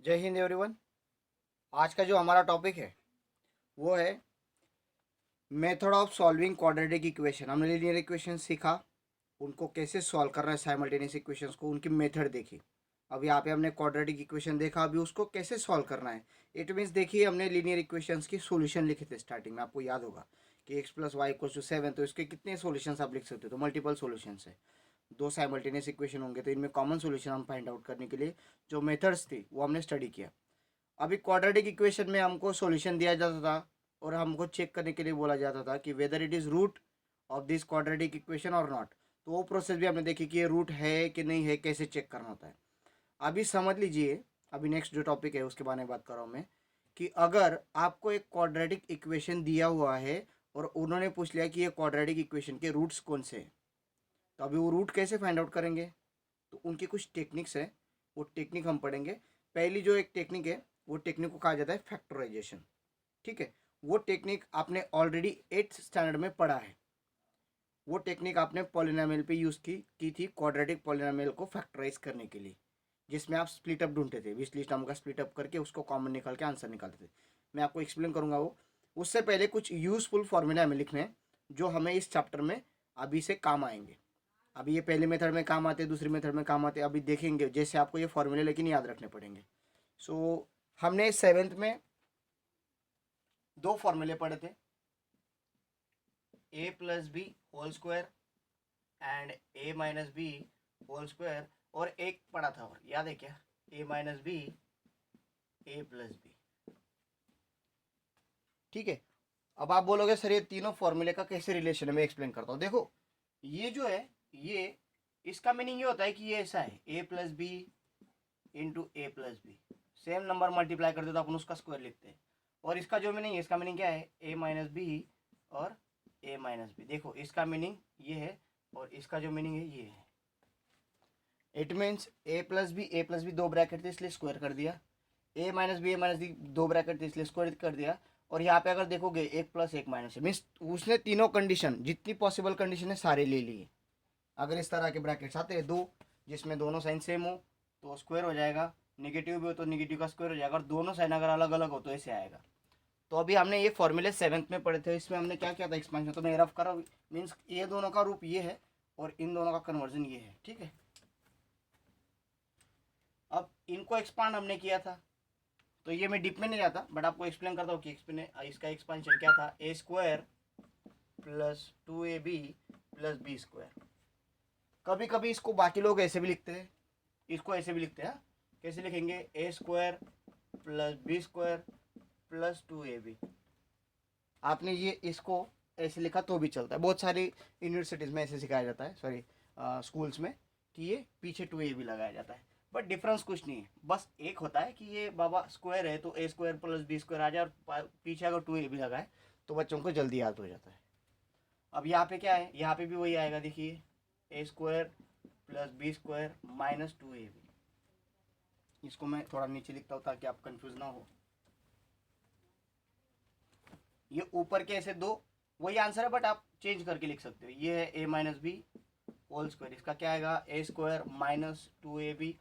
जय हिंद एवरीवन। आज का जो हमारा टॉपिक है वो है method of solving quadratic equation. हमने लीनियर इक्वेशन सीखा, उनको कैसे सॉल्व करना है, साइमल्टेनियस इक्वेशंस को, उनकी मेथड देखी। अब यहाँ पे हमने क्वाड्रेटिक इक्वेशन देखा, अभी उसको कैसे सॉल्व करना है। इट मीन्स देखिए, हमने लीनियर इक्वेशंस की सॉल्यूशन लिखे थे स्टार्टिंग में, आपको याद होगा कि x plus y equal to 7, तो इसके कितने सॉल्यूशंस आप लिख सकते हो, तो मल्टीपल सॉल्यूशंस है। दो साइमल्टेनियस इक्वेशन होंगे तो इनमें कॉमन सॉल्यूशन हम फाइंड आउट करने के लिए जो मेथड्स थी वो हमने स्टडी किया। अभी क्वाड्रेटिक इक्वेशन में हमको सॉल्यूशन दिया जाता था और हमको चेक करने के लिए बोला जाता था कि whether it is root of this quadratic equation और नॉट। तो वो प्रोसेस भी हमने देखी कि ये रूट है कि नहीं है, कैसे चेक करना होता है। अभी समझ लीजिए, अभी नेक्स्ट जो टॉपिक है उसके बारे में बात कर रहा हूँ मैं, कि अगर आपको एक क्वाड्रेटिक इक्वेशन दिया हुआ है और उन्होंने पूछ लिया कि ये क्वाड्रेटिक इक्वेशन के रूट्स कौन से हैं, तो अभी वो रूट कैसे फाइंड आउट करेंगे। तो उनकी कुछ टेक्निक्स है, वो टेक्निक हम पढ़ेंगे। पहली जो एक टेक्निक है वो टेक्निक को कहा जाता है फैक्टराइजेशन। ठीक है, वो टेक्निक आपने ऑलरेडी 8th स्टैंडर्ड में पढ़ा है। वो टेक्निक आपने पॉलिनोमियल पे यूज़ की थी क्वाड्रेटिक पॉलिनोमियल को फैक्टराइज करने के लिए, जिसमें आप स्प्लिट अप ढूंढते थे, विच लिस्ट नाम का स्प्लिट अप करके उसको कॉमन निकाल के आंसर निकालते थे। मैं आपको एक्सप्लेन करूंगा वो। उससे पहले कुछ यूजफुल फॉर्मूला हमें लिखने हैं जो हमें इस चैप्टर में अभी से काम आएंगे। अभी ये पहले मेथड में काम आते, दूसरी मेथड में काम आते, अभी देखेंगे जैसे आपको ये फॉर्मूले लेकिन याद रखने पड़ेंगे। सो हमने 7th में दो फॉर्मूले पढ़े थे, A plus B whole square and A minus B whole square, और एक पढ़ा था और याद है क्या, A minus B A plus B. ठीक है, अब आप बोलोगे सर ये तीनों फॉर्मूले का कैसे रिलेशन है, मैं एक्सप्लेन करता हूँ। देखो ये जो है, ये इसका मीनिंग ये होता है कि ये ऐसा है, A plus B into A plus B, same number multiply करते तो अपन उसका स्क्वायर लिखते हैं। और इसका जो मीनिंग है, इसका मीनिंग क्या है, ए माइनस बी और ए माइनस बी। देखो इसका मीनिंग ये है और इसका जो मीनिंग है ये है। It means a plus b दो ब्रैकेट थे इसलिए स्क्वायर कर दिया, ए माइनस बी दो ब्रैकेट थे इसलिए स्क्वायर कर दिया। और यहाँ पे अगर देखोगे एक प्लस एक माइनस है, मीन्स उसने तीनों कंडीशन, जितनी पॉसिबल कंडीशन है सारे ले लिए। अगर इस तरह के ब्रैकेट्स आते हैं दो जिसमें दोनों साइन सेम हो तो स्क्वायर हो जाएगा, निगेटिव भी हो तो निगेटिव का स्क्वायर हो जाएगा, और दोनों साइन अगर अलग अलग हो तो ऐसे आएगा। तो अभी हमने ये फॉर्मूले 7th में पढ़े थे, इसमें हमने क्या किया था एक्सपेंशन, तो मैं रफ कर रहा हूँ। मीन्स ये दोनों का रूप ये है और इन दोनों का कन्वर्जन ये है। ठीक है, अब इनको एक्सपांड हमने किया था, तो ये मैं डीप में नहीं जाता बट आपको एक्सप्लेन करता हूँ कि इसका एक्सपांशन क्या था, A square plus 2ab plus B square. कभी कभी इसको बाकी लोग ऐसे भी लिखते हैं, इसको ऐसे भी लिखते हैं। कैसे लिखेंगे, A square plus B square plus 2ab। आपने ये इसको ऐसे लिखा तो भी चलता है, बहुत सारी यूनिवर्सिटीज़ में ऐसे सिखाया जाता है, सॉरी स्कूल्स में, कि ये पीछे 2ab लगाया जाता है। बट डिफरेंस कुछ नहीं है, बस एक होता है कि ये बाबा स्क्वायर है तो ए स्क्वायर प्लस बी स्क्वायर आ जाए, और पीछे अगर 2ab लगाए तो बच्चों को जल्दी याद हो जाता है। अब यहाँ पे क्या है, यहाँ पे भी वही आएगा, देखिए A square plus B square minus 2ab। इसको मैं थोड़ा नीचे लिखता हूँ ताकि आप कंफ्यूज ना हो। ये ऊपर के ऐसे दो वही आंसर है बट आप चेंज करके लिख सकते हो। ये है A minus B whole square, इसका क्या आएगा, A square minus 2ab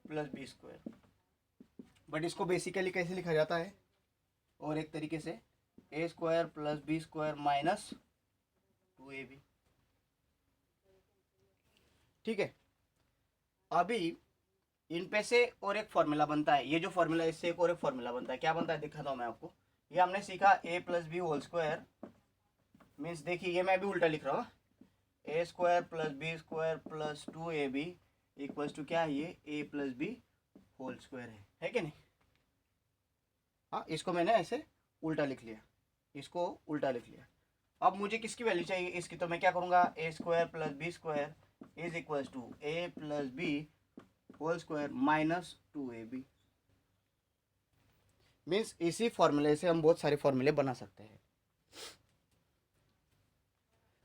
plus B square. But इसको बेसिकली कैसे लिखा जाता है, और एक तरीके से A square plus B square minus 2ab। ठीक है, अभी इन पे से और एक फॉर्मूला बनता है, ये जो फॉर्मूला इससे एक और एक फॉर्मूला बनता है, क्या बनता है दिखाता हूँ मैं आपको। ये हमने सीखा A plus B whole square, means देखिए ये मैं भी उल्टा लिख रहा हूँ, A square plus B square plus 2ab equals to क्या है, ये A plus B whole square है कि नहीं। हाँ, इसको मैंने ऐसे उल्टा लिख लिया, इसको उल्टा लिख लिया। अब मुझे किसकी वैल्यू चाहिए इसकी, तो मैं क्या करूँगा, A square plus B square is equals to A plus B whole square minus 2ab। Means इसी फॉर्मूले से हम बहुत सारे फॉर्मूले बना सकते हैं,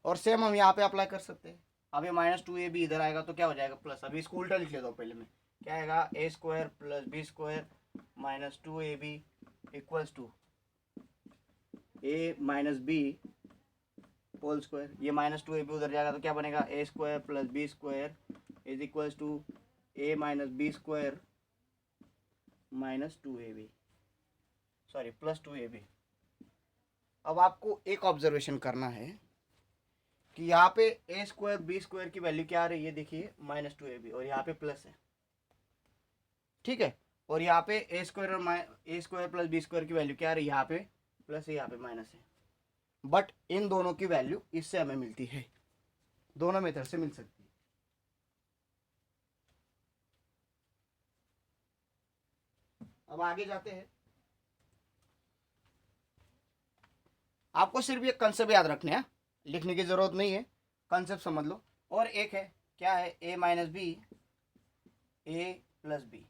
और सेम हम यहाँ पे अप्लाई कर सकते हैं। अब ये माइनस 2ab इधर आएगा तो क्या हो जाएगा, प्लस। अभी इसको उल्टा लिख लेता हूँ पहले मैं, क्या आएगा, A square plus B square minus 2ab equals to A minus B whole square. ये माइनस 2ab उधर जाएगा तो क्या बनेगा, A square plus B square is equals to A minus B square minus 2ab, sorry plus 2ab। अब आपको एक observation करना है कि यहाँ पे ए स्क्वायर बी स्क्वायर की वैल्यू क्या आ रही है, देखिए -2ab, और यहाँ पे प्लस है, ठीक है। और यहाँ पे ए स्क्वायर और ए स्क्वायर प्लस बी स्क्वायर की वैल्यू क्या आ रही है, यहाँ पे प्लस है, यहाँ पे माइनस है। बट इन दोनों की वैल्यू इससे हमें मिलती है, दोनों मेथड से मिल सकती है। अब आगे जाते हैं। आपको सिर्फ ये कंसेप्ट याद रखने हैं, लिखने की जरूरत नहीं है, कंसेप्ट समझ लो। और एक है, क्या है, a minus B, A plus b.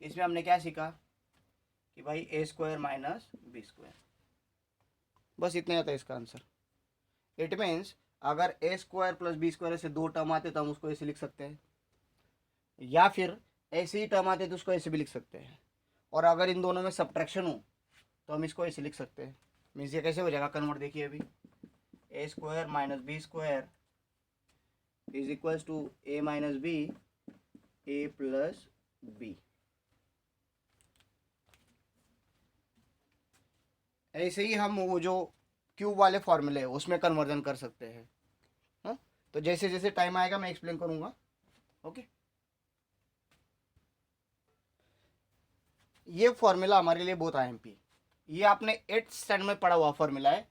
इसमें हमने क्या सीखा कि भाई a square minus B square, बस इतना आता है इसका आंसर। इट मीन्स अगर a square plus B square से दो टर्म आते तो हम उसको ऐसे लिख सकते हैं, या फिर ऐसे ही टर्म आते तो उसको ऐसे भी लिख सकते हैं। और अगर इन दोनों में सब्ट्रैक्शन हो तो हम इसको ऐसे लिख सकते हैं। मीन्स ये कैसे हो जाएगा कन्वर्ट, देखिए अभी A square minus B square is equals to A minus B, A plus B. ऐसे ही हम वो जो क्यूब वाले फॉर्मूले है उसमें कन्वर्जन कर सकते हैं। हाँ, तो जैसे जैसे टाइम आएगा मैं एक्सप्लेन करूंगा। ओके, ये फॉर्मूला हमारे लिए बहुत आईएमपी, ये आपने 8th स्टैंडर्ड में पढ़ा हुआ फॉर्मूला है,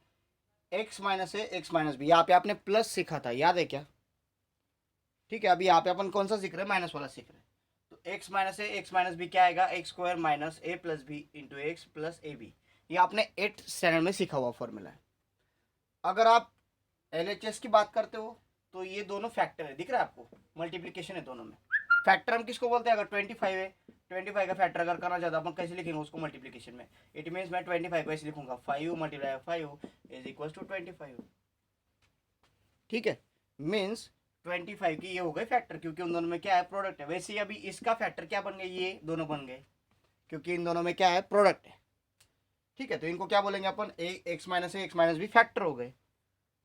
x minus a x minus B. यहाँ पे आपने प्लस सीखा था, याद है क्या? ठीक है, अभी यहाँ पे अपन कौन सा सीख रहे हैं, माइनस वाला सीख रहे हैं। तो x minus a x minus b क्या आएगा, x square minus a plus B into x plus a b. ये आपने 8th स्टैंडर्ड में सीखा हुआ फॉर्मूला है। अगर आप LHS की बात करते हो तो ये दोनों फैक्टर है, दिख रहा है आपको, मल्टीप्लीकेशन है दोनों में। फैक्टर हम किसको बोलते हैं, अगर 25 है, 25 का फैक्टर अगर करना चाहता अपन कैसे लिखेंगे उसको, मल्टीप्लीकेशन में। इट मीन्स मैं 25 को ऐसे लिखूंगा, 5 मल्टीप्लाई 5 इज इक्वल टू 25। ठीक है, मीन्स 25 की ये हो गए फैक्टर, क्योंकि उन दोनों में क्या है, प्रोडक्ट है। वैसे ही अभी इसका फैक्टर क्या बन गए, ये दोनों बन गए, क्योंकि इन दोनों में क्या है, प्रोडक्ट है। ठीक है, तो इनको क्या बोलेंगे अपन, x minus a x minus B factor हो गए।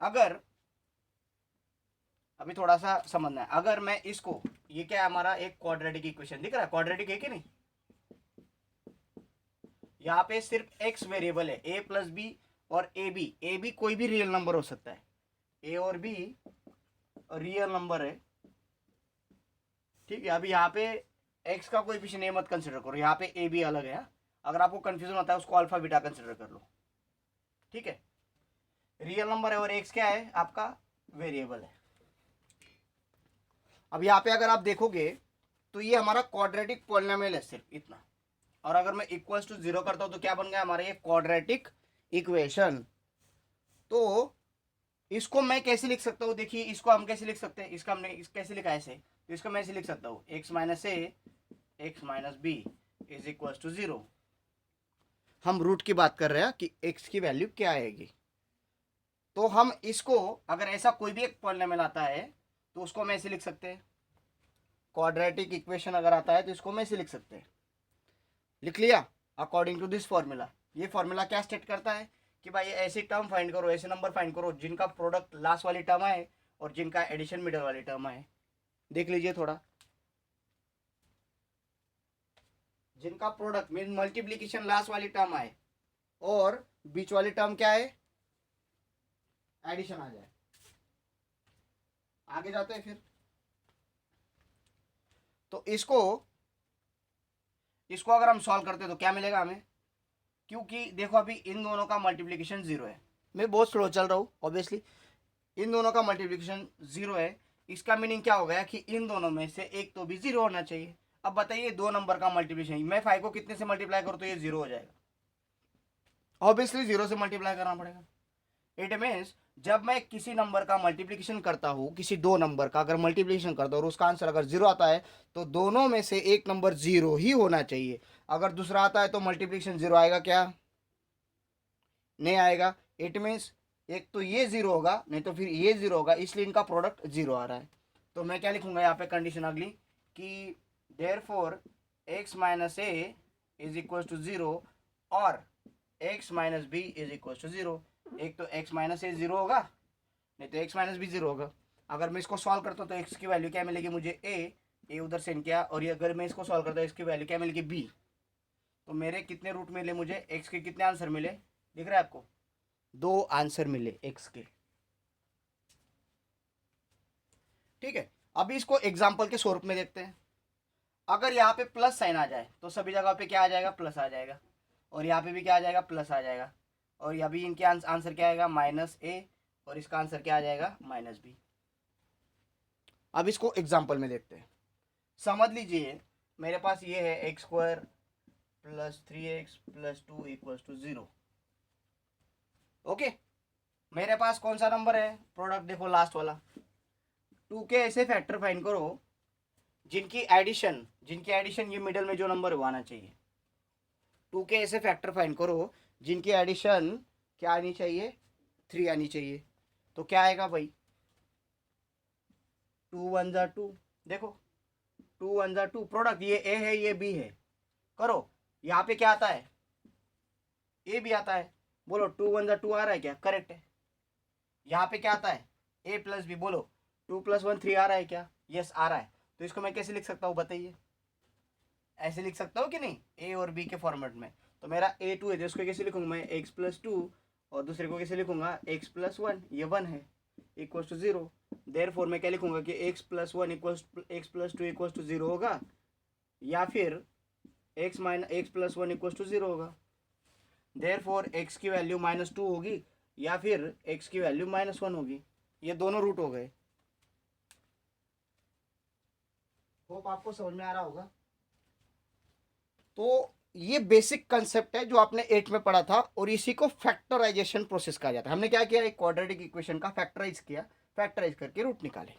अगर अभी थोड़ा सा समझना है, अगर मैं इसको, ये क्या है हमारा एक क्वाड्रेटिक इक्वेशन, दिख रहा है क्वाड्रेटिक है कि नहीं? यहाँ पे सिर्फ एक्स वेरिएबल है, ए प्लस बी और ए बी कोई भी रियल नंबर हो सकता है, ए और बी रियल नंबर है। ठीक है, अभी यहाँ पे एक्स का कोई भी नहीं मत कंसिडर करो, यहाँ पे ए बी अलग है। अगर आपको कंफ्यूजन होता है उसको अल्फा बीटा कंसिडर कर लो। ठीक है, रियल नंबर है और एक्स क्या है आपका, वेरिएबल है। अब यहाँ पे अगर आप देखोगे तो ये हमारा क्वाड्रेटिक पॉलिनोमियल है, सिर्फ इतना। और अगर मैं इक्वल्स टू 0 करता हूं तो क्या बन गया हमारा ये क्वाड्रेटिक इक्वेशन। तो इसको मैं कैसे लिख सकता हूँ, देखिए इसको हम कैसे लिख सकते हैं, इसका हमने कैसे लिखा है ऐसे, तो इसको मैं ऐसे लिख सकता हूँ, x minus a x minus b is equal to 0। हम रूट की बात कर रहे हैं कि एक्स की वैल्यू क्या आएगी। तो हम इसको, अगर ऐसा कोई भी एक पॉलिनोमियल आता है तो उसको हम ऐसे लिख सकते हैं, क्वाड्रेटिक इक्वेशन अगर आता है तो इसको हम ऐसे लिख सकते हैं। लिख लिया, अकॉर्डिंग टू दिस फॉर्मूला। ये फॉर्मूला क्या स्टेट करता है कि भाई ऐसे टर्म फाइंड करो, ऐसे नंबर फाइंड करो जिनका प्रोडक्ट लास्ट वाली टर्म आए और जिनका एडिशन मिडल वाली टर्म आए। देख लीजिए थोड़ा, जिनका प्रोडक्ट मीन मल्टीप्लीकेशन लास्ट वाली टर्म आए और बीच वाली टर्म क्या है, एडिशन आ जाए। आगे जाते हैं फिर, तो इसको अगर हम सॉल्व करते हैं तो क्या मिलेगा हमें, क्योंकि देखो अभी इन दोनों का मल्टीप्लिकेशन 0 है। मैं बहुत स्लो चल रहा हूँ ऑब्वियसली, इन दोनों का मल्टीप्लिकेशन 0 है। इसका मीनिंग क्या हो गया कि इन दोनों में से एक तो भी 0 होना चाहिए। अब बताइए दो नंबर का मल्टीप्लिकेशन, मैं 5 को कितने से मल्टीप्लाई करूँ तो ये 0 हो जाएगा, ऑब्वियसली 0 से मल्टीप्लाई करना पड़ेगा। इट मीन्स जब मैं किसी नंबर का मल्टीप्लिकेशन करता हूँ, किसी दो नंबर का अगर मल्टीप्लिकेशन करता हूँ और उसका आंसर अगर 0 आता है तो दोनों में से एक नंबर 0 ही होना चाहिए। अगर दूसरा आता है तो मल्टीप्लिकेशन 0 आएगा क्या, नहीं आएगा। इट मीन्स एक तो ये 0 होगा, नहीं तो फिर ये 0 होगा, इसलिए इनका प्रोडक्ट 0 आ रहा है। तो मैं क्या लिखूंगा यहाँ पे कंडीशन अगली कि therefore x minus a is equal to 0 और x minus b is equal to 0। एक तो x माइनस ए 0 होगा, नहीं तो x माइनस बी 0 होगा। अगर मैं इसको सॉल्व करता हूँ तो x की वैल्यू क्या मिलेगी मुझे, a ए उधर सेंड किया, और ये अगर मैं इसको सॉल्व करता हूँ इसकी वैल्यू क्या मिलेगी बी, तो मेरे कितने रूट मिले मुझे, एक्स के कितने आंसर मिले, दिख रहा है आपको, 2 आंसर मिले एक्स के। ठीक है, अभी इसको एग्जाम्पल के स्वरूप में देखते हैं। अगर यहाँ पे प्लस साइन आ जाए तो सभी जगह पे क्या आ जाएगा, प्लस आ जाएगा, और यहाँ पे भी क्या आ जाएगा, प्लस आ जाएगा, और यहाँ भी इनके आंसर क्या आएगा, माइनस ए, और इसका आंसर क्या आ जाएगा, माइनस बी। अब इसको एग्जाम्पल में देखते हैं। समझ लीजिए मेरे पास ये है x square plus 3x plus 2 equals to 0। Okay, मेरे पास कौन सा नंबर है, प्रोडक्ट देखो लास्ट वाला। 2 के ऐसे फैक्टर फाइंड करो जिनकी एडिशन ये मिडल में जो नंबर वो आना चाहिए। 2 के ऐसे फैक्टर फाइंड करो जिनकी एडिशन क्या आनी चाहिए, 3 आनी चाहिए। तो क्या आएगा भाई, 2 1 जा 2, देखो 2 1 जा 2, प्रोडक्ट ये ए है ये बी है, करो। यहाँ पे क्या आता है, ए भी आता है, बोलो 2 1 जा 2 आ रहा है क्या, करेक्ट है। यहाँ पे क्या आता है, ए प्लस बी, बोलो 2 + 1 3 आ रहा है क्या, यस आ रहा है। तो इसको मैं कैसे लिख सकता हूँ बताइए, ऐसे लिख सकता हूँ कि नहीं, ए और बी के फॉर्मेट में। तो मेरा A2 है तो इसको कैसे लिखूंगा मैं, x + 2, और दूसरे को कैसे लिखूंगा, x + 1, ये 1 है, इक्वल्स टू 0। देयरफॉर मैं क्या लिखूंगा कि x + 1 x + 2 इक्वल्स टू 0 होगा, या फिर x + 1 इक्वल्स टू 0 होगा। देयरफॉर x की वैल्यू -2 होगी, या फिर x की वैल्यू -1 होगी। ये दोनों रूट हो गए। होप आपको समझ में आ रहा होगा। तो ये बेसिक कंसेप्ट है जो आपने 8 में पढ़ा था, और इसी को फैक्टराइजेशन प्रोसेस कहा जाता है। हमने क्या किया, एक क्वाड्रेटिक इक्वेशन का फैक्टराइज किया, फैक्टराइज करके रूट निकाले।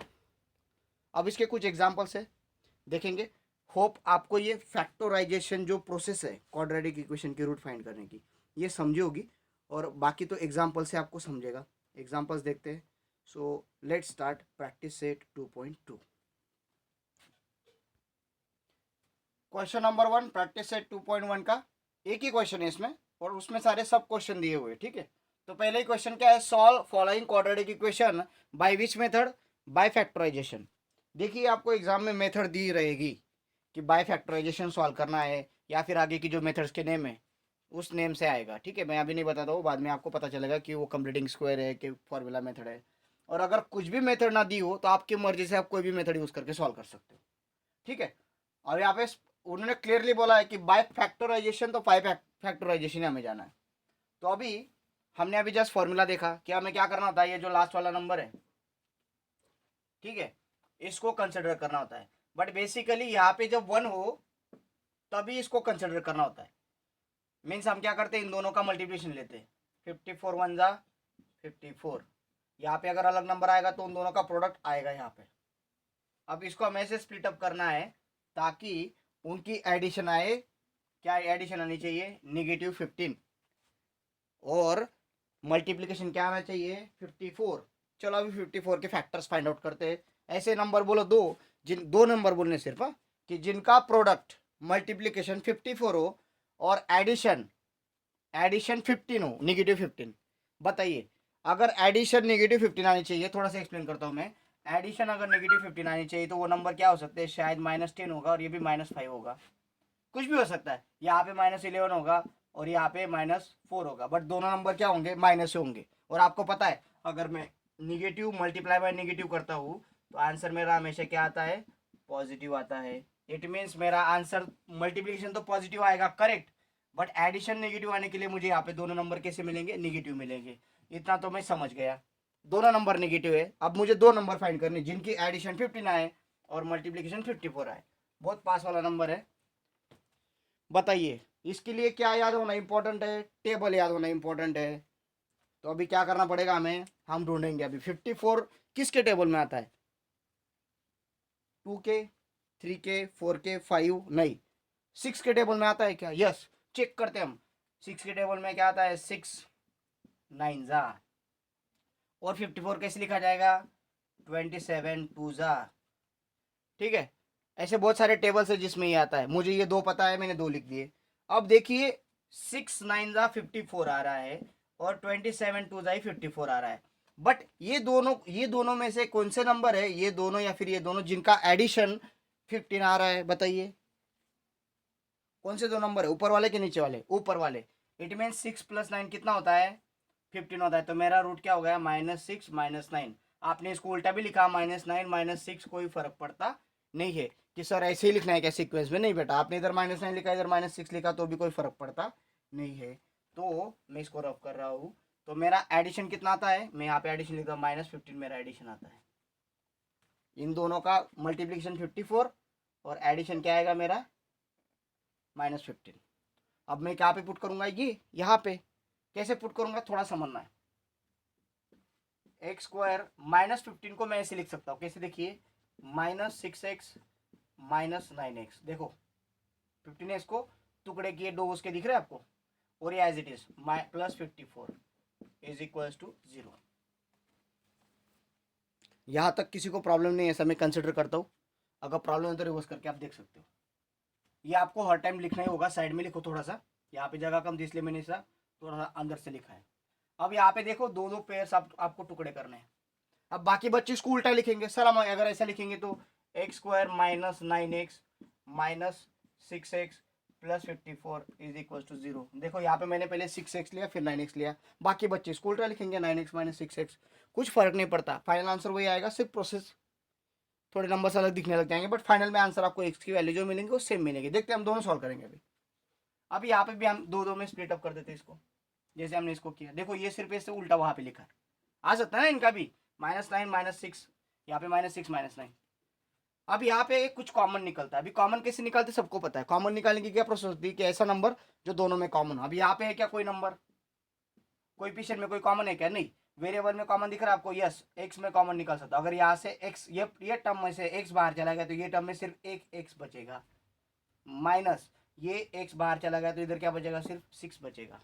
अब इसके कुछ एग्जांपल्स है, देखेंगे। होप आपको ये फैक्टराइजेशन जो प्रोसेस है क्वाड्रेटिक इक्वेशन की रूट फाइंड करने की, ये समझी होगी, और बाकी तो एग्जाम्पल से आपको समझेगा। एग्जाम्पल्स देखते हैं। So let's start practice set 2.2। Question number 1 practice set 2.1 का एक ही क्वेश्चन है इसमें, और उसमें सारे सब क्वेश्चन दिए हुए। ठीक है, तो पहले ही क्वेश्चन क्या है, solve following quadratic equation by which method, by factorization. देखिए आपको एग्जाम में मेथड दी रहेगी कि बाय फैक्टराइजेशन सॉल्व करना है, या फिर आगे की जो मेथड्स के नेम है उस नेम से आएगा। ठीक है, मैं अभी नहीं बताता हूँ, बाद में आपको पता चलेगा कि वो कंप्लीटिंग स्क्वायर है कि फॉर्मूला मेथड है। और अगर कुछ भी मेथड ना दी हो तो आपकी मर्जी से आप कोई भी मेथड यूज करके सॉल्व कर सकते हो। ठीक है, और यहाँ पे उन्होंने क्लियरली बोला है कि बाय फैक्टराइजेशन, तो बाय फैक्टराइजेशन हमें जाना है। तो अभी हमने अभी जस्ट फॉर्मूला देखा कि हमें क्या करना होता है, ये जो लास्ट वाला नंबर है, ठीक है, इसको कंसिडर करना होता है। बट बेसिकली यहाँ पे जब 1 हो तभी इसको कंसिडर करना होता है। मीन्स हम क्या करते हैं, इन दोनों का मल्टीप्लिकेशन लेते हैं, 54 1 जा 54। यहाँ पे अगर अलग नंबर आएगा तो उन दोनों का प्रोडक्ट आएगा यहाँ पे। अब इसको हमें ऐसे स्प्लिट अप करना है ताकि उनकी एडिशन आए, क्या एडिशन आनी चाहिए, -15, और मल्टीप्लिकेशन क्या आना चाहिए, 54। चलो अभी 54 के फैक्टर्स फाइंड आउट करते हैं। ऐसे नंबर बोलो दो नंबर बोलने सिर्फ, कि जिनका प्रोडक्ट मल्टीप्लिकेशन 54 हो और एडिशन 15 हो, -15। बताइए, अगर एडिशन -15 आनी चाहिए, थोड़ा सा एक्सप्लेन करता हूँ मैं। एडिशन अगर -15 आनी चाहिए तो वो नंबर क्या हो सकते हैं, शायद -10 होगा, और ये भी -5 होगा, कुछ भी हो सकता है। यहाँ पे -11 होगा, और यहाँ पे -4 होगा, बट दोनों नंबर क्या होंगे, माइनस होंगे। और आपको पता है अगर मैं निगेटिव मल्टीप्लाई बाय निगेटिव करता हूँ तो आंसर मेरा हमेशा क्या आता है, पॉजिटिव आता है। इट मीन्स मेरा आंसर मल्टीप्लिकेशन तो पॉजिटिव आएगा, करेक्ट, बट एडिशन नेगेटिव आने के लिए मुझे यहाँ पे दोनों नंबर कैसे मिलेंगे, निगेटिव मिलेंगे। इतना तो मैं समझ गया, दोनों नंबर नेगेटिव है। अब मुझे दो नंबर फाइंड करने जिनकी एडिशन 15 आए और मल्टीप्लिकेशन 54 आए। बहुत पास वाला नंबर है। बताइए इसके लिए क्या याद होना इंपॉर्टेंट है, टेबल याद होना इंपॉर्टेंट है। तो अभी क्या करना पड़ेगा हमें, हम ढूंढेंगे अभी 54 किसके टेबल में आता है, 2 के, 3 के, 4 के, 5 नहीं, 6 के टेबल में आता है क्या, यस, चेक करते हैं हम। 6 के टेबल में क्या आता है, 6 9 जा, और 54 कैसे लिखा जाएगा, 27 2 जा। ठीक है, ऐसे बहुत सारे टेबल्स है जिसमें ये आता है। मुझे ये 2 पता है, मैंने 2 लिख दिए। अब देखिए 6 9 जा 54 आ रहा है, और 27 2 जा 54 आ रहा है। बट ये दोनों में से कौन से नंबर है, ये दोनों या फिर ये दोनों जिनका एडिशन 15 आ रहा है, बताइए कौन से दो नंबर है, ऊपर वाले के नीचे वाले? ऊपर वाले। इट मीन 6 + 9 कितना होता है? 15 होता है। तो मेरा रूट क्या हो गया? -6 -9। आपने इसको उल्टा भी लिखा -9 -6, कोई फर्क पड़ता नहीं है कि सर ऐसे ही लिखना है क्या सीक्वेंस में? नहीं बेटा, आपने इधर -9 लिखा इधर -6 लिखा तो भी कोई फर्क पड़ता नहीं है। तो मैं इसको रफ कर रहा हूँ। तो मेरा एडिशन कितना आता है? मैं यहाँ पे एडिशन लिखता हूँ, -15 मेरा एडिशन आता है। इन दोनों का मल्टीप्लीकेशन 54 और एडिशन क्या आएगा मेरा? -15। अब मैं क्या पे पुट करूंगा? ये यहाँ पे कैसे पुट करूंगा थोड़ा समझना है। x² -15 को मैं ऐसे लिख सकता हूँ, कैसे? देखिए, -6x -9x। देखो 15x को टुकड़े किए, दो उसके दिख रहे हैं आपको, और ये एज इट इज +54 = 0। यहाँ तक किसी को प्रॉब्लम नहीं है, ऐसा मैं कंसिडर करता हूँ। अगर प्रॉब्लम है तो रिवर्स करके आप देख सकते हो। ये आपको हर टाइम लिखना ही होगा, साइड में लिखो थोड़ा सा, यहाँ पे जगह कम थी इसलिए मैंने इसे थोड़ा सा अंदर से लिखा है। अब यहाँ पे देखो, दो दो पेयर्स आपको टुकड़े करने हैं। अब बाकी बच्चे इसको उल्टा लिखेंगे। सर हम अगर ऐसा लिखेंगे तो x² -9x -6x +54 = 0। देखो यहाँ पे मैंने पहले 6x लिया फिर 9x लिया, बाकी बच्चे इसको उल्टा लिखेंगे, 9x -6x। कुछ फर्क नहीं पड़ता, फाइनल आंसर वही आएगा, सिर्फ प्रोसेस थोड़े नंबर्स अलग दिखने लग जाएंगे, बट फाइनल में आंसर आपको x की वैल्यू जो मिलेंगे वो सेम मिलेंगे। देखते हैं, हम दोनों सॉल्व करेंगे अभी। अब यहाँ पे भी हम दो दो में स्प्लिट अप कर देते हैं इसको, जैसे हमने इसको किया। देखो ये सिर्फ इससे उल्टा वहां पे लिखा है, आ सकता है ना इनका भी, -9 -6, यहाँ पे -6 -9। अब यहाँ पे कुछ कॉमन निकलता है। अभी कॉमन कैसे निकालते सबको पता है। कॉमन निकालने की क्या प्रोसेस होती है कि ऐसा नंबर जो दोनों में कॉमन हो। अब यहाँ पे है क्या कोई नंबर, कोएफिशिएंट में कोई कॉमन है क्या? नहीं। वेरिएबल में कॉमन दिख रहा है आपको? यस, एक्स में कॉमन निकाल सकता। अगर यहाँ से एक्स, ये टर्म में से एक्स बाहर चला गया तो ये टर्म में सिर्फ एक एक्स बचेगा, माइनस ये एक्स बाहर चला गया तो इधर क्या बचेगा? सिर्फ 6 बचेगा।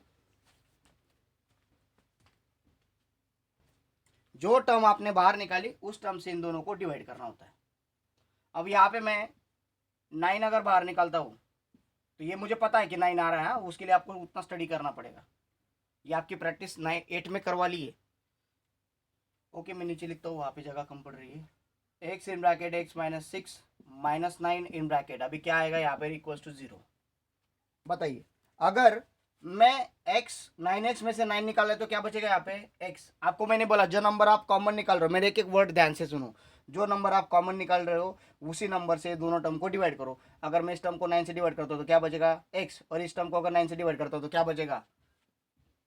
जो टर्म आपने बाहर निकाली उस टर्म से इन दोनों को डिवाइड करना होता है। अब यहाँ पे मैं 9 अगर बाहर निकालता हूँ तो ये मुझे पता है कि 9 आ रहा है, उसके लिए आपको उतना स्टडी करना पड़ेगा। ये आपकी प्रैक्टिस 8 में करवा ली है। ओके, मैं नीचे लिखता हूँ, वहाँ पे जगह कम पड़ रही है। x in bracket x -6 -9 in bracket, अभी क्या आएगा यहाँ पे? = 0। बताइए, अगर मैं x 9x में से 9 निकाला तो क्या बचेगा यहाँ पे? x। आपको मैंने बोला जो नंबर आप कॉमन निकाल रहे हो, मेरे एक वर्ड ध्यान से सुनो, जो नंबर आप कॉमन निकाल रहे हो उसी नंबर से दोनों टर्म को डिवाइड करो। अगर मैं इस टर्म को 9 से डिवाइड करता हूँ तो क्या बचेगा? x, और इस टर्म को अगर 9 से डिवाइड करता हूँ तो क्या बचेगा?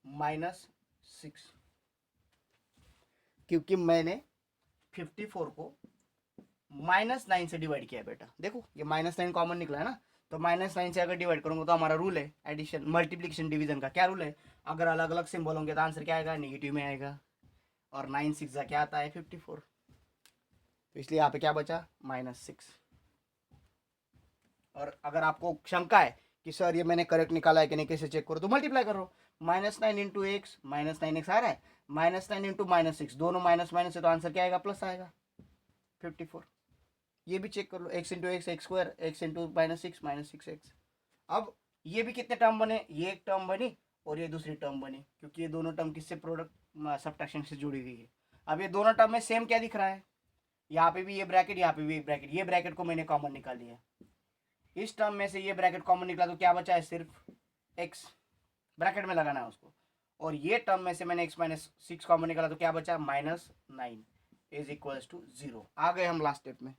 -6। क्योंकि मैंने 54 को -9 से डिवाइड किया बेटा। देखो ये -9 कॉमन निकला है ना, तो -9 से अगर डिवाइड करूंगा तो हमारा रूल है एडिशन, मल्टीप्लिकेशन, डिवीजन का। क्या रूल है? अगर अलग अलग सिंबल होंगे तो आंसर क्या आएगा? नेगेटिव में आएगा। और 9 6 क्या आता है? 54। तो इसलिए यहाँ पे क्या बचा? -6। और अगर आपको शंका है कि सर ये मैंने करेक्ट निकाला है कि नहीं, कैसे चेक करो, तो मल्टीप्लाई करो। -9 × x -9x आ रहा है, -9 × -6, दोनों माइनस माइनस है तो आंसर क्या आएगा? प्लस आएगा, 54। ये भी चेक कर लो, x × x x² x × -6 अब ये भी कितने टर्म बने? ये एक टर्म बनी और ये दूसरी टर्म बनी, क्योंकि ये दोनों टर्म किससे प्रोडक्ट सब्ट्रैक्शन से जुड़ी हुई है। अब ये दोनों टर्म में सेम क्या दिख रहा है? यहाँ पे भी ये ब्रैकेट, यहाँ पे भी ये ब्रैकेट। ये ब्रैकेट को मैंने कॉमन निकाल लिया, इस टर्म में से ये ब्रैकेट कॉमन निकला तो क्या बचा है? सिर्फ x ब्रैकेट में लगाना है उसको। और ये टर्म में से मैंने x -6 कॉमन निकाला तो क्या बचा? -9 = 0। आ गए हम लास्ट स्टेप में।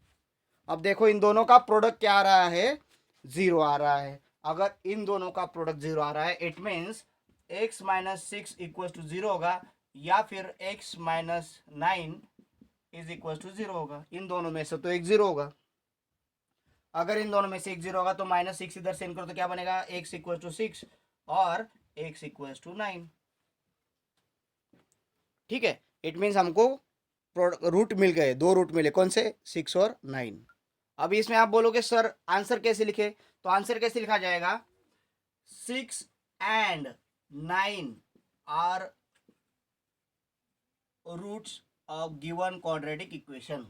अब देखो इन दोनों का प्रोडक्ट क्या आ रहा है? 0 आ रहा है। अगर इन दोनों का प्रोडक्ट 0 आ रहा है, इट मीन्स x -6 = 0 होगा, या फिर x -9 = 0 होगा। इन दोनों में से तो एक 0 होगा। अगर इन दोनों में से एक 0 होगा तो -6 इधर से इन करो तो क्या बनेगा? x = 6 और x = 9। ठीक है, इट मीन्स हमको रूट मिल गए, दो रूट मिले। कौन से? 6 और 9। अभी इसमें आप बोलोगे सर आंसर कैसे लिखे, तो आंसर कैसे लिखा जाएगा? 6 and 9 are roots of given quadratic equation.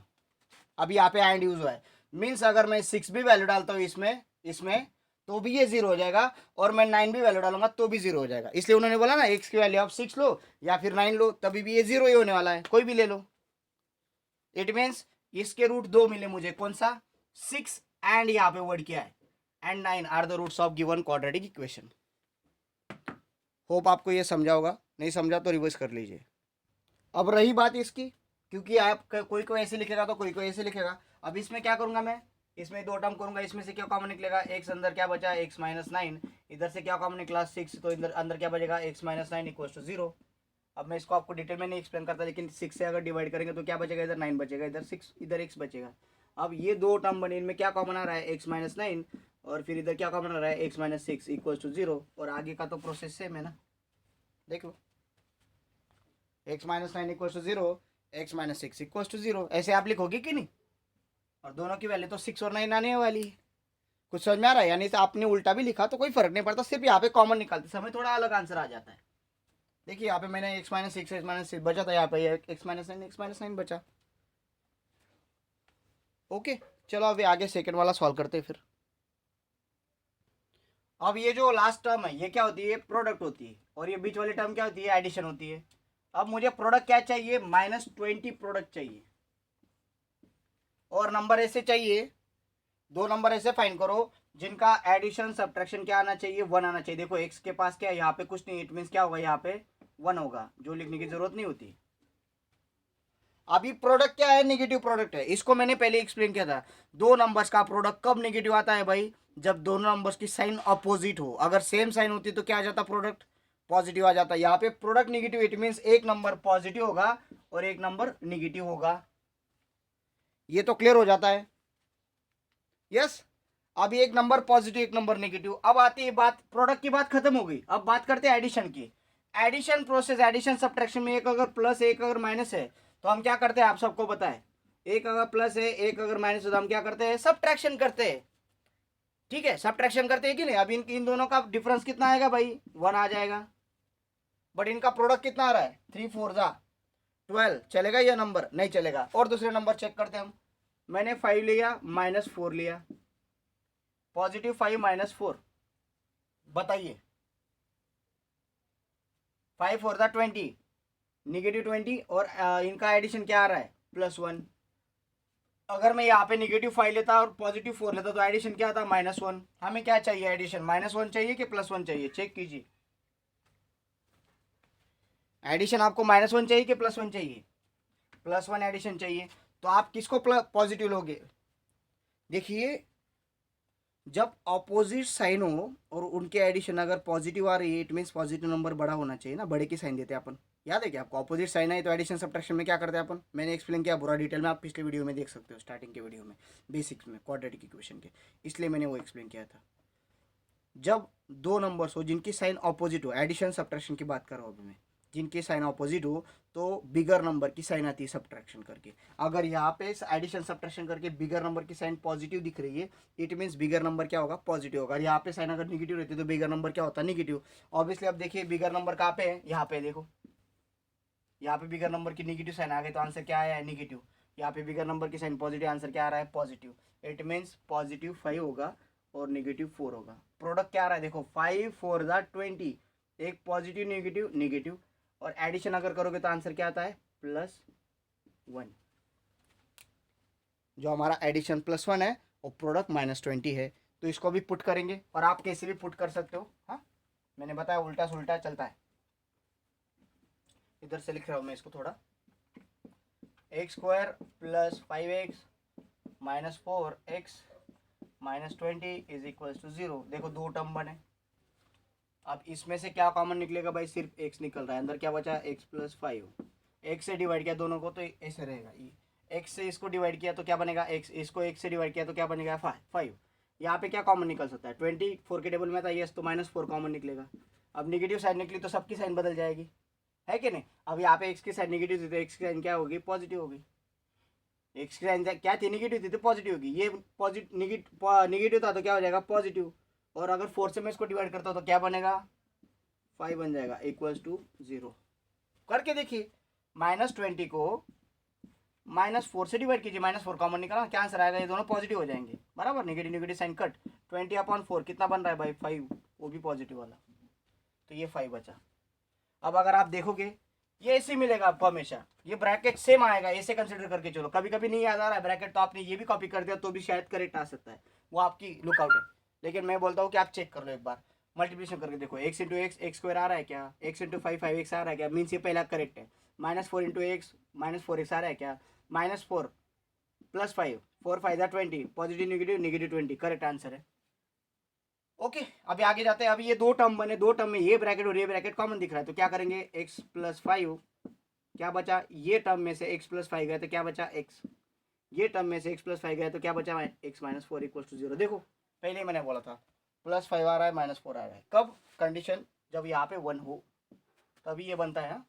अभी यहाँ पे एंड यूज हुआ है, मीन्स अगर मैं 6 भी वैल्यू डालता हूँ इसमें तो भी ये 0 हो जाएगा, और मैं 9 भी वैल्यू डालूंगा तो भी 0 हो जाएगा। इसलिए उन्होंने बोला ना, x की वैल्यू आप 6 लो या फिर 9 लो, तभी भी ये 0 ही होने वाला है, कोई भी ले लो। इट मीन्स इसके रूट 2 मिले मुझे। कौन सा? 6 एंड यहाँ पे वर्ड क्या है, and 9 are the roots of given quadratic equation. Hope आपको ये समझा होगा, नहीं समझा तो रिवर्स कर लीजिए। अब रही बात इसकी, क्योंकि आप कोई कोई ऐसे लिखेगा तो कोई कोई ऐसे लिखेगा। अब इसमें क्या करूंगा मैं, इसमें दो टर्म करूंगा, इसमें से क्या कॉमन निकलेगा, एक्स अंदर क्या बचा, एक्स माइनस 9, इधर से क्या कॉमन निकला 6, तो इधर अंदर क्या बचेगा, एक्स माइनस 9 इक्वल टू 0। अब मैं इसको आपको डिटेल में नहीं एक्सप्लेन करता, लेकिन 6 से अगर डिवाइड करेंगे तो क्या बचेगा, इधर 9 बचेगा, इधर 6, इधर x बचेगा। अब ये दो टर्म बने, इनमें क्या कॉमन आ रहा है, एक्स माइनस 9, और फिर इधर क्या कॉमन आ रहा है, एक्स माइनस 6 इक्वल टू 0। और आगे का तो प्रोसेस सेम है ना, देख लो, X minus 9 equal to 0, X minus 6 equal to 0, ऐसे आप लिखोगे कि नहीं। और दोनों की वैल्यू तो 6 और 9 आने वाली है। कुछ समझ में आ रहा है, यानी तो आपने उल्टा भी लिखा तो कोई फर्क नहीं पड़ता, सिर्फ यहाँ पे कॉमन निकालते समय थोड़ा अलग आंसर आ जाता है। देखिए यहाँ पे मैंने एक्स माइनस 6 एक्स माइनस 6 बचा था, यहाँ पे एक्स माइनस 9 एक्स माइनस 9 बचा। ओके, चलो अभी आगे सेकंड वाला सॉल्व करते हैं फिर। अब ये जो लास्ट टर्म है ये क्या होती है, प्रोडक्ट होती है, और ये बीच वाली टर्म क्या होती है, एडिशन होती है। अब मुझे प्रोडक्ट क्या चाहिए, -20 प्रोडक्ट चाहिए, और नंबर ऐसे चाहिए, दो नंबर ऐसे फाइंड करो जिनका एडिशन सब्ट्रैक्शन क्या आना चाहिए, 1 आना चाहिए। देखो एक्स के पास क्या है, यहाँ पे कुछ नहीं, इट मीन्स क्या होगा, यहाँ पे 1 होगा, जो लिखने की जरूरत नहीं होती। अभी प्रोडक्ट क्या है, नेगेटिव प्रोडक्ट है, इसको मैंने पहले एक्सप्लेन किया था। दो नंबर्स का प्रोडक्ट कब नेगेटिव आता है भाई, जब दोनों नंबर्स की साइन अपोजिट हो। अगर सेम साइन होती तो क्या आ जाता, प्रोडक्ट पॉजिटिव आ जाता। यहाँ पे प्रोडक्ट नेगेटिव, इट मीन्स एक नंबर पॉजिटिव होगा और एक नंबर नेगेटिव होगा। ये तो क्लियर हो जाता है, यस। अभी एक नंबर पॉजिटिव एक नंबर नेगेटिव। अब आती है बात, प्रोडक्ट की बात खत्म हो गई, अब बात करते हैं एडिशन की। एडिशन प्रोसेस, एडिशन सब्ट्रैक्शन में एक अगर प्लस एक अगर माइनस है तो हम क्या करते हैं, आप सबको पता है, एक अगर प्लस है एक अगर माइनस है तो हम क्या करते हैं, सब्ट्रैक्शन करते हैं। ठीक है, सब्ट्रैक्शन करते हैं कि नहीं। अब इन दोनों का डिफरेंस कितना आएगा भाई, 1 आ जाएगा, बट इनका प्रोडक्ट कितना आ रहा है, 3 4 जा 12, चलेगा यह नंबर, नहीं चलेगा। और दूसरे नंबर चेक करते हैं हम, मैंने 5 लिया -4 लिया, +5 -4, बताइए, 5 4 था 20, -20, और इनका एडिशन क्या आ रहा है, +1। अगर मैं यहाँ पे -5 लेता और +4 लेता तो एडिशन क्या था, -1। हमें क्या चाहिए, एडिशन -1 चाहिए कि +1 चाहिए, चेक कीजिए। एडिशन आपको -1 चाहिए कि +1 चाहिए, +1 एडिशन चाहिए। तो आप किसको पॉजिटिव लोगे, देखिए जब ऑपोजिट साइन हो और उनके एडिशन अगर पॉजिटिव आ रही है, इट मीन्स पॉजिटिव नंबर बड़ा होना चाहिए ना, बड़े की साइन देते हैं अपन। याद है क्या आपको, ऑपोजिट साइन है तो एडिशन सब्ट्रैक्शन में क्या करते हैं अपन, मैंने एक्सप्लेन किया पूरा डिटेल में, आप पिछले वीडियो में देख सकते हो, स्टार्टिंग के वीडियो में, बेसिक्स में क्वाड्रेटिक इक्वेशन के, इसलिए मैंने वो एक्सप्लेन किया था। जब दो नंबर्स हो जिनकी साइन ऑपोजिट हो, एडिशन सब्ट्रैक्शन की बात कर रहा हूँ अभी मैं, जिनकी साइन ऑपोजिट हो तो बिगर नंबर की साइन आती है सब्ट्रैक्शन करके। अगर यहाँ पे एडिशन सब्ट्रैक्शन करके बिगर नंबर की साइन पॉजिटिव दिख रही है, इट मीन्स बिगर नंबर क्या होगा, पॉजिटिव होगा। यहाँ पे साइन अगर निगेटिव रहती है तो बिगर नंबर क्या होता है, निगेटिव। ऑब्वियसली अब देखिए बिगर नंबर कहाँ पे है, यहाँ पे देखो, यहाँ पे बिगर नंबर की निगेटिव साइन आ गई तो आंसर क्या आया है, निगेटिव। यहाँ पे बिगर नंबर की साइन पॉजिटिव, आंसर क्या आ रहा है, पॉजिटिव। इट मीन्स +5 होगा और -4 होगा। प्रोडक्ट क्या आ रहा है, देखो 5 4 20, एक पॉजिटिव नेगेटिव नेगेटिव, और एडिशन अगर करोगे तो आंसर क्या आता है, +1। जो हमारा एडिशन +1 है और प्रोडक्ट -20 है, तो इसको भी पुट करेंगे, और आप कैसे भी पुट कर सकते हो। हाँ, मैंने बताया उल्टा सुल्टा चलता है। इधर से लिख रहा हूँ मैं इसको थोड़ा, x² + 5x -4x -20 = 0। देखो दो टर्म बने, अब इसमें से क्या कॉमन निकलेगा भाई, सिर्फ x निकल रहा है, अंदर क्या बचा, x + 5, x से डिवाइड किया दोनों को तो ऐसे रहेगा, x से इसको डिवाइड किया तो क्या बनेगा, x इसको x से डिवाइड किया तो क्या बनेगा, 5। यहाँ पे क्या कॉमन निकल सकता है, 24 के टेबल में था यस, तो -4 कॉमन निकलेगा। अब नेगेटिव साइन निकली तो सबकी साइन बदल जाएगी, है कि नहीं। अब यहाँ पे x की साइन नेगेटिव थी तो x की साइन क्या होगी, पॉजिटिव होगी। x की साइन क्या थी, नेगेटिव थी तो पॉजिटिव होगी। ये पॉजिटिव नेगेटिव था तो क्या हो जाएगा, पॉजिटिव। और अगर 4 से मैं इसको डिवाइड करता हूँ तो क्या बनेगा, 5 बन जाएगा, = 0। करके देखिए, -20 को -4 से डिवाइड कीजिए, -4 कॉमन निकाला, क्या आंसर आएगा, ये दोनों पॉजिटिव हो जाएंगे, बराबर। नेगेटिव नेगेटिव साइन कट, 20/4 कितना बन रहा है भाई, 5, वो भी पॉजिटिव वाला, तो ये 5 बचा। अब अगर आप देखोगे ये ऐसे मिलेगा आपको हमेशा, ये ब्रैकेट सेम आएगा, ऐसे कंसिडर करके चलो। कभी कभी नहीं याद आ रहा है ब्रैकेट तो आपने ये भी कॉपी कर दिया तो भी शायद करेक्ट आ सकता है, वो आपकी लुकआउट है। लेकिन मैं बोलता हूँ कि आप चेक कर लो एक बार, मल्टीप्लिकेशन करके देखो, X into X X square आ रहा है क्या, X into five five X आ रहा है क्या, मीन्स ये पहला करेक्ट है। Minus four into X minus four X आ रहा है क्या, minus four plus five, four five 20, positive negative negative 20, correct answer है। ओके अभी आगे जाते हैं। अभी ये दो टर्म बने, दो टर्म में ये ब्रैकेट और ये ब्रैकेट कॉमन दिख रहा है, तो क्या करेंगे, एक्स प्लस फाइव, क्या बचा, ये टर्म में से एक्स प्लस फाइव गया तो क्या बचा एक्स, ये टर्म में से एक्स प्लस फाइव गया तो क्या बचा x minus four equal to zero. देखो पहले ही मैंने बोला था प्लस फाइव आ रहा है माइनस फोर आ रहा है, कब, कंडीशन जब यहाँ पे वन हो तभी ये बनता है।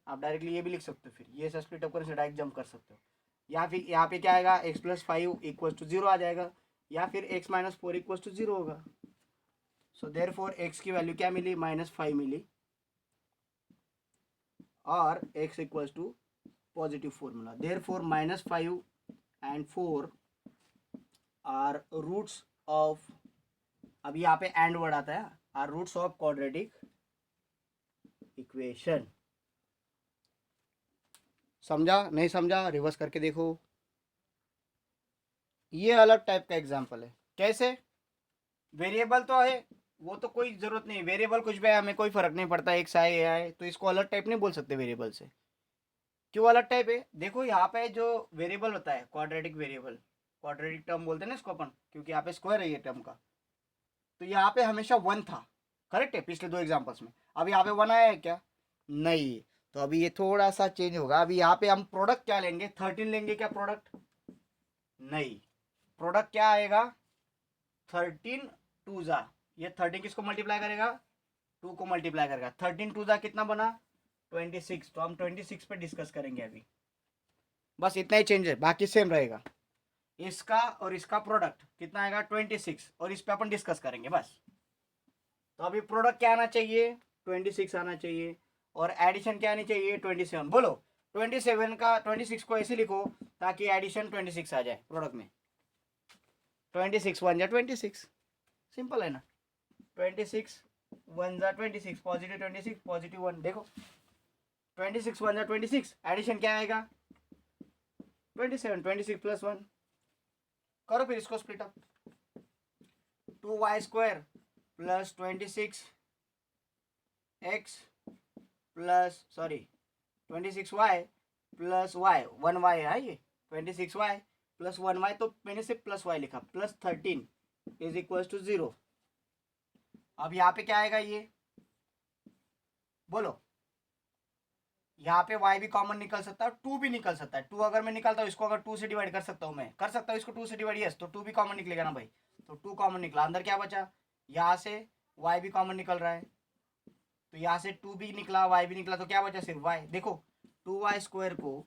आप डायरेक्टली ये भी लिख सकते हो, फिर ये सब स्प्लिट अप करके डायरेक्ट जंप कर सकते हो। या फिर यहाँ पे क्या आएगा, X plus five equal to zero आ जाएगा, या फिर X minus four equal to zero होगा। सो देयरफॉर एक्स की वैल्यू क्या मिली, माइनस फाइव मिली, और X equals to positive four मिला। Therefore minus five and four are roots of, अब यहाँ पे एंड वर्ड आता है, are roots of quadratic equation. समझा नहीं समझा, रिवर्स करके देखो। ये अलग टाइप का एग्जाम्पल है, कैसे, वेरिएबल तो है, वो तो कोई जरूरत नहीं, वेरिएबल कुछ भी है हमें कोई फर्क नहीं पड़ता, एक्स आए ए आए, तो इसको अलग टाइप नहीं बोल सकते वेरिएबल से। क्यों अलग टाइप है, देखो यहाँ पे जो वेरिएबल होता है क्वाड्रेटिक वेरिएबल, क्वाड्रेटिक टर्म बोलते हैं ना इसको अपन, क्योंकि यहाँ पे स्क्वायर है ये टर्म का, तो यहाँ पे हमेशा वन था, करेक्ट है पिछले दो एग्जांपल्स में। अब यहाँ पे वन आया है क्या, नहीं, तो अभी ये थोड़ा सा चेंज होगा। अभी यहाँ पे हम प्रोडक्ट क्या लेंगे, 13 लेंगे क्या प्रोडक्ट, नहीं, प्रोडक्ट क्या आएगा, 13 टू जा, ये 13 किसको मल्टीप्लाई करेगा, टू को मल्टीप्लाई करेगा, 13 टू जा कितना बना 26, तो हम 26 पे डिस्कस करेंगे अभी, बस इतना ही चेंज है, बाकी सेम रहेगा। इसका और इसका प्रोडक्ट कितना आएगा 26, और इस पे अपन डिस्कस करेंगे बस। तो अभी प्रोडक्ट क्या आना चाहिए, 26 आना चाहिए, और एडिशन क्या आनी चाहिए 27। बोलो 27 का 26 को ऐसे लिखो ताकि एडिशन 26 आ जाए प्रोडक्ट में, 26 वन जा 26, सिंपल है ना, 26 वन जा 26, पॉजिटिव 26 पॉजिटिव वन, देखो 26 वन जा 26, एडिशन क्या आएगा 27, 26 प्लस वन, करो फिर इसको split up, 2y square plus 26 x plus sorry 26y plus y, one y है ये, 26y प्लस वन वाई, तो मैंने सिर्फ प्लस वाई लिखा, plus 13 is equal to zero. अब यहाँ पे क्या आएगा ये, बोलो, यहाँ पे y भी कॉमन निकल सकता है, 2 भी निकल सकता है, 2 अगर मैं निकालता हूँ इसको, अगर 2 से डिवाइड कर सकता हूँ, मैं कर सकता हूँ इसको 2 से डिवाइड, यस, तो 2 भी कॉमन निकलेगा ना भाई, तो 2 कॉमन निकला, अंदर क्या बचा, यहाँ से y भी कॉमन निकल रहा है, तो यहाँ से 2 भी निकला y भी निकला, तो क्या बचा सिर्फ y, देखो 2y स्क्वायर को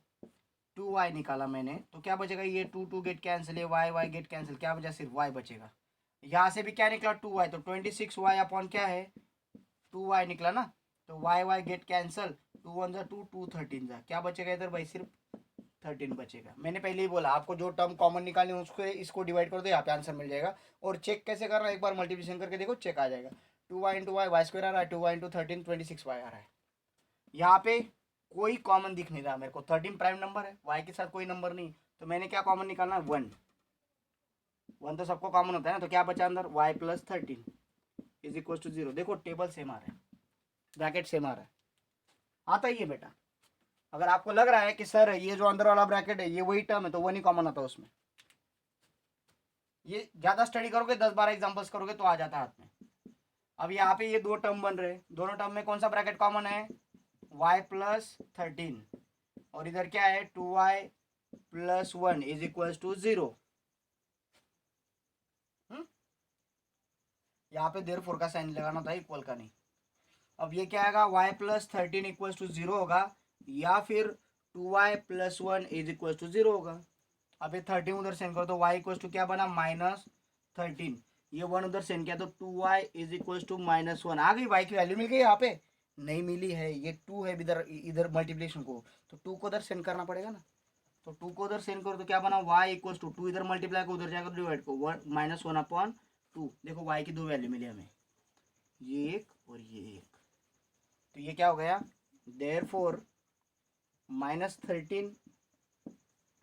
2y निकाला मैंने, तो क्या बचेगा, ये 2 2 गेट कैंसिल, है y गेट कैंसिल, क्या बचा सिर्फ y बचेगा। यहाँ से भी क्या निकला 2y, तो 26y अपॉन क्या है 2y निकला ना, तो y गेट कैंसिल, 2 वन जा 2, 2 13 जा, क्या बचेगा इधर भाई, सिर्फ 13 बचेगा। मैंने पहले ही बोला आपको जो टर्म कॉमन निकालनी है उसको इसको डिवाइड कर दो, यहाँ पे आंसर मिल जाएगा। और चेक कैसे करना है, एक बार मल्टीप्लिकेशन करके देखो, चेक आ जाएगा, 2y into Y, Y square आ रहा है, 2y इंटू 13 26y आ रहा है। यहाँ पे कोई कॉमन दिख नहीं रहा मेरे को, 13 प्राइम नंबर है, y के साथ कोई नंबर नहीं, तो मैंने क्या कॉमन निकालना है, 1 1 तो सबको कॉमन होता है ना, तो क्या बचा अंदर y plus 13 is equal to zero. देखो टेबल सेम आ रहा है, ब्रैकेट सेम आ रहा है, आता ही है बेटा। अगर आपको लग रहा है कि सर ये जो अंदर वाला ब्रैकेट है ये वही टर्म है, तो वो नहीं कॉमन आता उसमें, ये ज्यादा स्टडी करोगे 10-12 एग्जांपल्स करोगे तो आ जाता है हाथ में। अब यहाँ पे ये दो टर्म बन रहे, दोनों टर्म में कौन सा ब्रैकेट कॉमन है, y प्लस 13, और इधर क्या है 2y plus 1 is equal to zero. यहाँ पे देयरफॉर का साइन लगाना था, इक्वल का नहीं। अब ये क्या आएगा, y plus 13 equal to zero होगा, या फिर 2y plus 1 is equal to zero होगा। अब ये 13 उधर सेंड करो तो y इक्वल टू क्या बना माइनस 13, ये 1 उधर सेंड किया तो 2y is equal to minus 1, आ गई y की वैल्यू मिल गई। यहाँ पे नहीं मिली है, ये 2 है इधर, इधर मल्टीप्लिकेशन को, तो 2 को उधर सेंड करना पड़ेगा ना, तो 2 को उधर सेंड करो तो क्या बना y इक्वल टू 2 इधर मल्टीप्लाई को उधर जाएगा तो डिवाइड को माइनस 1 अपॉन 2। देखो y की दो वैल्यू मिली हमें, ये एक और ये एक, तो ये क्या हो गया therefore -13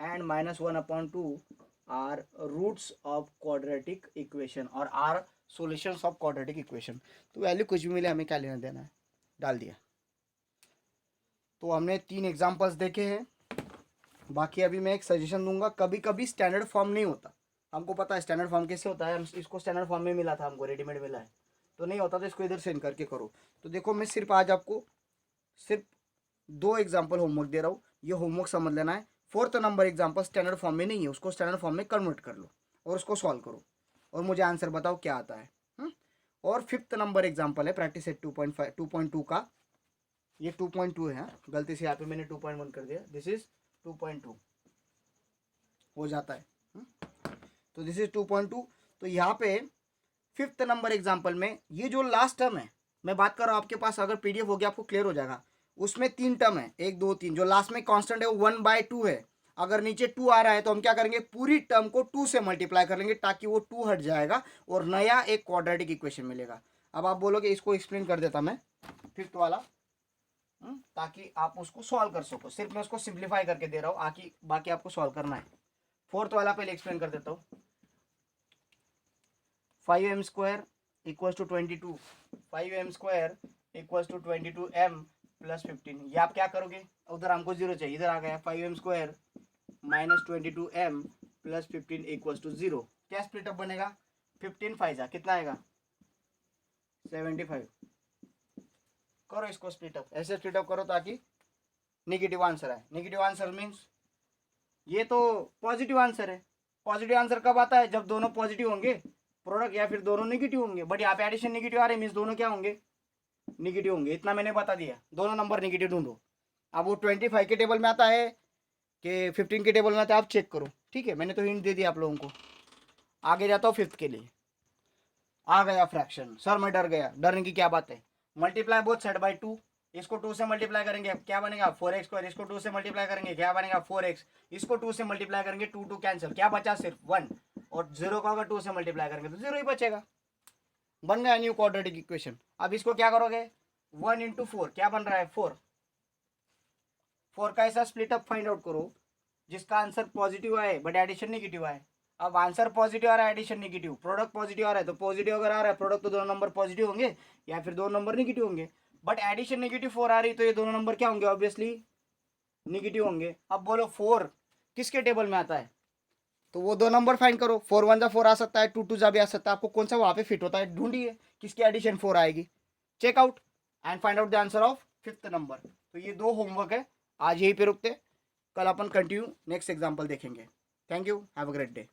and -1/2 are roots of quadratic equation और are solutions of quadratic equation। तो वैल्यू कुछ भी मिले हमें क्या लेना देना है, डाल दिया। तो हमने 3 एग्जांपल्स देखे हैं। बाकी अभी मैं एक सजेशन दूंगा, कभी कभी स्टैंडर्ड फॉर्म नहीं होता, हमको पता है स्टैंडर्ड फॉर्म कैसे होता है, हम इसको स्टैंडर्ड फॉर्म में मिला था, हमको रेडीमेड मिला है, तो नहीं होता तो इसको इधर सेंड करके करो। तो देखो मैं सिर्फ आज आपको सिर्फ 2 एग्जाम्पल होमवर्क दे रहा हूँ, ये होमवर्क समझ लेना है। 4th number example standard form में नहीं है, उसको स्टैंडर्ड फॉर्म में कन्वर्ट कर लो और उसको सॉल्व करो और मुझे आंसर बताओ क्या आता है। और 5th नंबर एग्जाम्पल है प्रैक्टिस सेट 2.2 का, ये 2.2 है, गलती से यहाँ पे मैंने 2.1 कर दिया, दिस इज 2.2 हो जाता है। तो दिस इज 2.2। तो यहाँ पे 5th नंबर एग्जाम्पल में ये जो लास्ट टर्म है, मैं बात कर रहा हूँ, आपके पास अगर पीडीएफ हो गया आपको क्लियर हो जाएगा, उसमें 3 टर्म है, 1 2 3, जो लास्ट में कांस्टेंट है वो 1/2 है। अगर नीचे 2 आ रहा है तो हम क्या करेंगे, पूरी टर्म को 2 से मल्टीप्लाई कर लेंगे ताकि वो 2 हट जाएगा और नया एक क्वाड्रेटिक इक्वेशन मिलेगा। अब आप बोलोगे इसको एक्सप्लेन कर देता मैं 5th वाला, ताकि आप उसको सॉल्व कर सको, सिर्फ मैं उसको सिंप्लीफाई करके दे रहा हूँ, बाकी आपको सॉल्व करना है। 4th वाला पहले एक्सप्लेन कर देता हूँ। 5m² equals to 22, 5m² equals to 22m plus 15। ये आप क्या करोगे, उधर हमको 0 चाहिए, इधर आ गया 5m² minus 22m plus 15 equals to 0। क्या स्प्लिटअप बनेगा, 15 5 कितना आएगा 75। करो इसको स्प्लिटअप, ऐसे स्प्लिटअप करो ताकि नेगेटिव आंसर आए। नेगेटिव आंसर मीन्स ये तो पॉजिटिव आंसर है। पॉजिटिव आंसर कब आता है, जब दोनों पॉजिटिव होंगे प्रोडक्ट, या फिर दोनों नेगेटिव होंगे। बट यहाँ पे एडिशन नेगेटिव आ रहे मीन्स दोनों क्या होंगे, नेगेटिव होंगे। इतना मैंने बता दिया, दोनों नंबर नेगेटिव ढूंढो। अब वो 25 के टेबल में आता है कि 15 के टेबल में आता है, आप चेक करो, ठीक है। मैंने तो हिंट दे दिया आप लोगों को। आगे जाता हूँ 5th के लिए। आ गया फ्रैक्शन, सर मैं डर गया, डरने की क्या बात है। मल्टीप्लाई बोथ साइड बाय 2, इसको 2 से मल्टीप्लाई करेंगे क्या बनेगा 4x², इसको 2 से मल्टीप्लाई करेंगे क्या बनेगा 4x, इसको 2 से मल्टीप्लाई करेंगे 2 2 कैंसिल, क्या बचा सिर्फ 1, और 0 को अगर 2 से मल्टीप्लाई करेंगे तो 0 ही बचेगा। बन गया न्यू क्वाड्रेटिक इक्वेशन। अब इसको क्या करोगे, 1 × 4 क्या बन रहा है 4। 4 का ऐसा स्प्लिटअप फाइंड आउट करो जिसका आंसर पॉजिटिव आए बट एडिशन नेगेटिव आए। अब आंसर पॉजिटिव आ रहा है, एडिशन नेगेटिव, प्रोडक्ट पॉजिटिव आ रहा है, तो पॉजिटिव अगर आ रहा है प्रोडक्ट तो दोनों नंबर पॉजिटिव होंगे या फिर दोनों नंबर नेगेटिव होंगे। बट एडिशन नेगेटिव 4 आ रही तो ये दोनों नंबर क्या होंगे, ऑब्वियसली नेगेटिव होंगे। अब बोलो 4 किसके टेबल में आता है, तो वो 2 नंबर फाइंड करो। 4 1 जा 4 आ सकता है, 2 2 जा भी आ सकता है, आपको कौन सा वहां पे फिट होता है ढूंढिए, किसकी एडिशन 4 आएगी, check out and find out the answer of 5th number. तो ये 2 होमवर्क है, आज यहीं पे रुकते, कल अपन कंटिन्यू नेक्स्ट एग्जाम्पल देखेंगे। Thank you, have a great day.